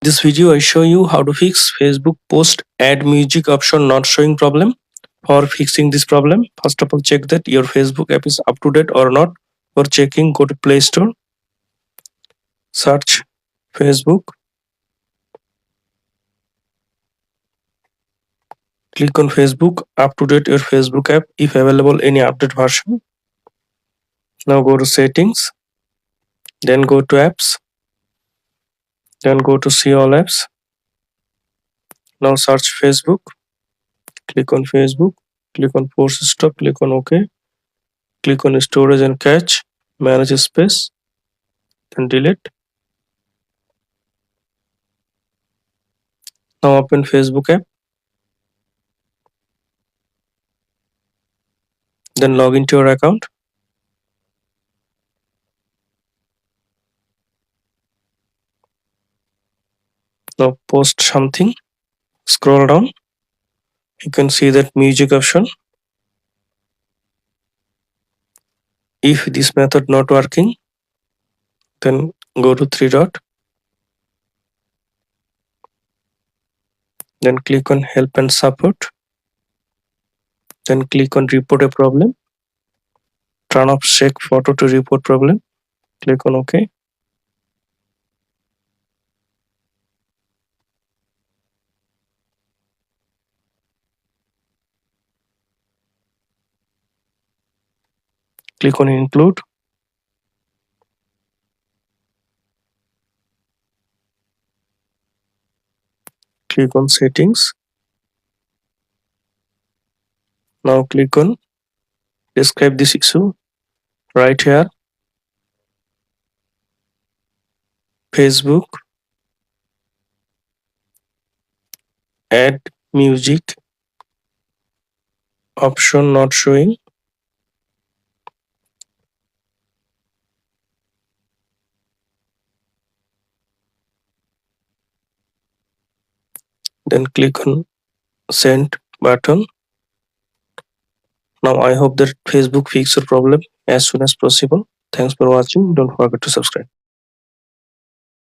This video I show you how to fix Facebook post add music option not showing problem. For fixing this problem, first of all check that your Facebook app is up to date or not. For checking, go to Play Store, search Facebook, click on Facebook, up to date your Facebook app if available any update version. Now go to settings, then go to apps, then go to see all apps. Now search Facebook, click on Facebook, click on force stop, click on OK, click on storage and cache, manage space, then delete. Now open Facebook app, then log into your account. Now post something, scroll down, you can see that music option. If this method not working, then go to three dot, then click on help and support, then click on report a problem, turn off check photo to report problem, click on OK. Click on include, click on settings. Now click on describe this issue. Right here, Facebook add music option not showing. Then click on send button. Now I hope that Facebook fix your problem as soon as possible. Thanks for watching. Don't forget to subscribe.